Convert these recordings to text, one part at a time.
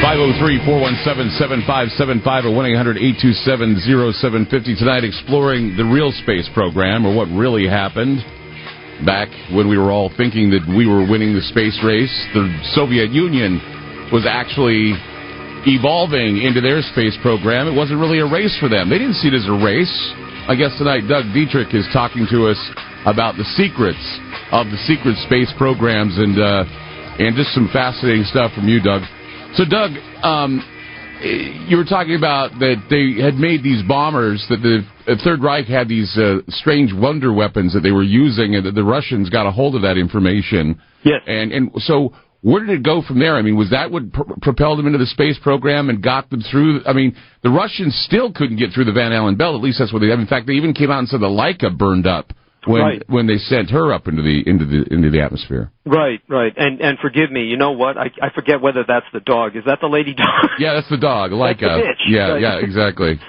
503-417-7575 or 1-800-827-0750. Tonight, exploring the real space program, or what really happened back when we were all thinking that we were winning the space race. The Soviet Union was actually evolving into their space program. It wasn't really a race for them. They didn't see it as a race. I guess tonight Doug Dietrich is talking to us about the secrets of the secret space programs and just some fascinating stuff from you, Doug. So, Doug, you were talking about that they had made these bombers, that the Third Reich had these strange wonder weapons that they were using, and that the Russians got a hold of that information. Yes. And so where did it go from there? I mean, was that what propelled them into the space program and got them through? I mean, the Russians still couldn't get through the Van Allen belt. At least that's what they have. In fact, they even came out and said the Laika burned up when they sent her up into the atmosphere. Right. And forgive me, you know what? I forget whether that's the dog. Is that the lady dog? Yeah, that's the dog, Laika. That's the bitch. Yeah, exactly.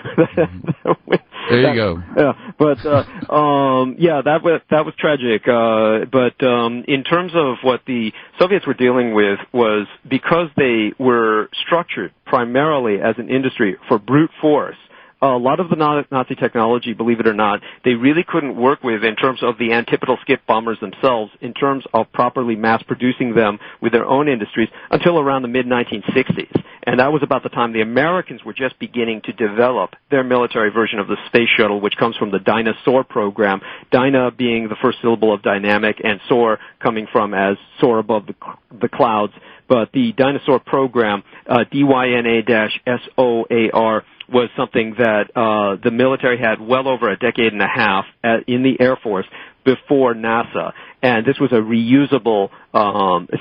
There you go. Yeah, but that was tragic. But in terms of what the Soviets were dealing with, was because they were structured primarily as an industry for brute force. A lot of the Nazi technology, believe it or not, they really couldn't work with in terms of the antipodal skip bombers themselves, in terms of properly mass-producing them with their own industries until around the mid-1960s. And that was about the time the Americans were just beginning to develop their military version of the space shuttle, which comes from the Dyna-Soar program, Dyna being the first syllable of dynamic, and Soar coming from as soar above the clouds. But the Dyna-Soar program, DYNA-SOAR, was something that the military had well over a decade and a half in the Air Force before NASA. And this was a reusable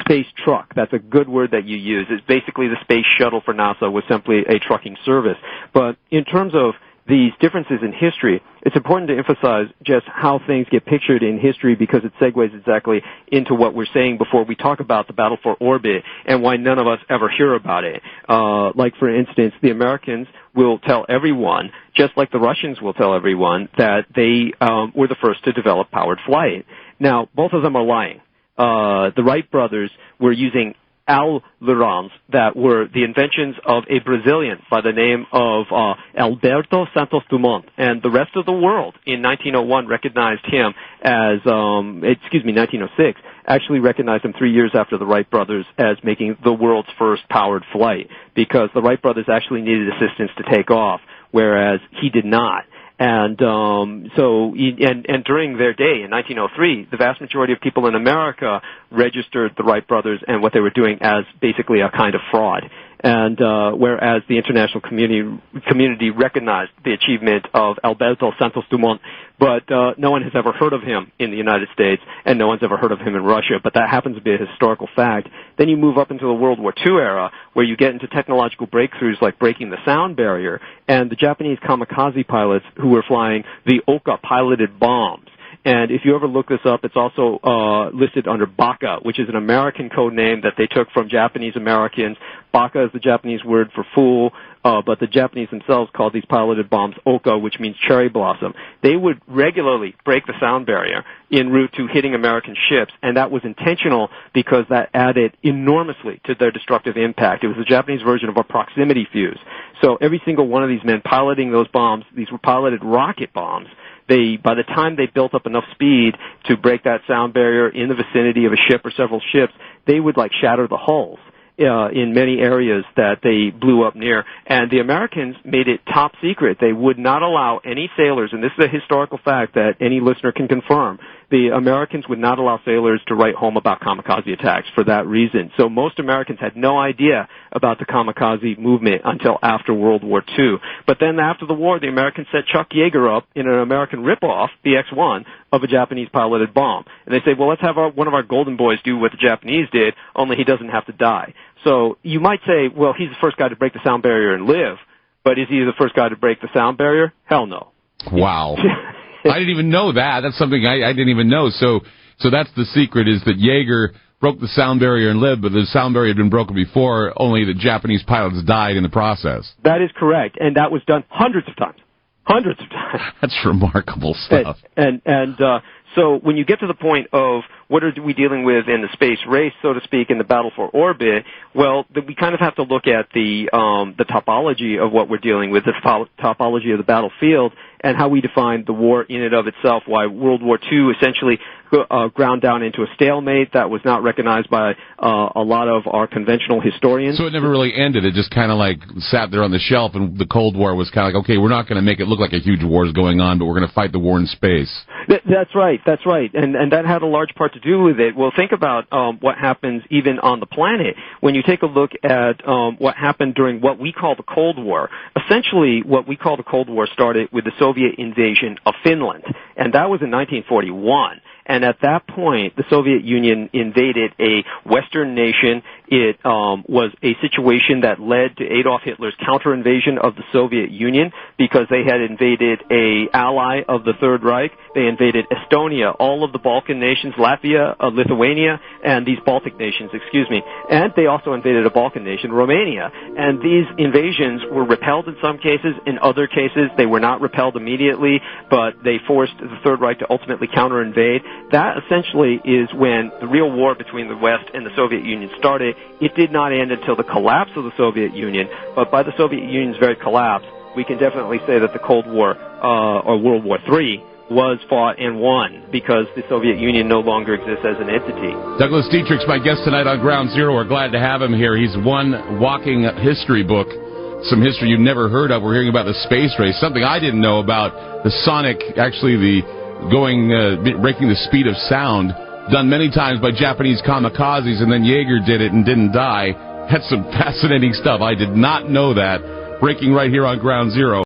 space truck. That's a good word that you use. It's basically the space shuttle for NASA was simply a trucking service. But in terms of these differences in history, it's important to emphasize just how things get pictured in history, because it segues exactly into what we're saying before we talk about the battle for orbit and why none of us ever hear about it. Like, for instance, the Americans will tell everyone, just like the Russians will tell everyone, that they were the first to develop powered flight. Now, both of them are lying. The Wright brothers were using ailerons that were the inventions of a Brazilian by the name of Alberto Santos Dumont, and the rest of the world in 1901 recognized him as, 1906, actually recognized him 3 years after the Wright brothers as making the world's first powered flight, because the Wright brothers actually needed assistance to take off, whereas he did not. And during their day in 1903, the vast majority of people in America registered the Wright brothers and what they were doing as basically a kind of fraud. And whereas the international community recognized the achievement of Alberto Santos Dumont, but no one has ever heard of him in the United States, and no one's ever heard of him in Russia. But that happens to be a historical fact. Then you move up into the World War II era, where you get into technological breakthroughs like breaking the sound barrier, and the Japanese kamikaze pilots who were flying the Oka piloted bombs. And if you ever look this up, it's also listed under Baka, which is an American code name that they took from Japanese Americans. Baka is the Japanese word for fool, but the Japanese themselves called these piloted bombs Oka, which means cherry blossom. They would regularly break the sound barrier en route to hitting American ships, and that was intentional because that added enormously to their destructive impact. It was the Japanese version of a proximity fuse. So every single one of these men piloting those bombs, these were piloted rocket bombs. By the time they built up enough speed to break that sound barrier in the vicinity of a ship or several ships, they would shatter the hulls in many areas that they blew up near. And the Americans made it top secret. They would not allow any sailors, and this is a historical fact that any listener can confirm, the Americans would not allow sailors to write home about kamikaze attacks for that reason. So most Americans had no idea about the kamikaze movement until after World War II. But then after the war, the Americans set Chuck Yeager up in an American ripoff, the X-1, of a Japanese piloted bomb. And they say, well, let's have one of our golden boys do what the Japanese did, only he doesn't have to die. So you might say, well, he's the first guy to break the sound barrier and live, but is he the first guy to break the sound barrier? Hell no. Wow. I didn't even know that. That's something I didn't even know. So that's the secret, is that Yeager broke the sound barrier and lived, but the sound barrier had been broken before, only the Japanese pilots died in the process. That is correct, and that was done hundreds of times. Hundreds of times. That's remarkable stuff. So when you get to the point of what are we dealing with in the space race, so to speak, in the battle for orbit, well, we kind of have to look at the topology of what we're dealing with, the topology of the battlefield, and how we define the war in and of itself, why World War II essentially ground down into a stalemate that was not recognized by a lot of our conventional historians. So it never really ended. It just kind of like sat there on the shelf, and the Cold War was kind of like, okay, we're not going to make it look like a huge war is going on, but we're going to fight the war in space. That's right. And that had a large part to do with it. Well, think about what happens even on the planet. When you take a look at what happened during what we call the Cold War, essentially what we call the Cold War started with the Soviet invasion of Finland, and that was in 1941. And at that point, the Soviet Union invaded a Western nation. It was a situation that led to Adolf Hitler's counter-invasion of the Soviet Union because they had invaded an ally of the Third Reich. They invaded Estonia, all of the Balkan nations, Latvia, Lithuania, and these Baltic nations, And they also invaded a Balkan nation, Romania. And these invasions were repelled in some cases. In other cases, they were not repelled immediately, but they forced the Third Reich to ultimately counter-invade. That essentially is when the real war between the West and the Soviet Union started. It did not end until the collapse of the Soviet Union, but by the Soviet Union's very collapse, we can definitely say that the Cold War, or World War III, was fought and won because the Soviet Union no longer exists as an entity. Douglas Dietrich's my guest tonight on Ground Zero. We're glad to have him here. He's one walking history book, some history you've never heard of. We're hearing about the space race, something I didn't know about, the sonic, actually the breaking the speed of sound, done many times by Japanese kamikazes, and then Jaeger did it and didn't die. That's some fascinating stuff. I did not know that. Breaking right here on Ground Zero.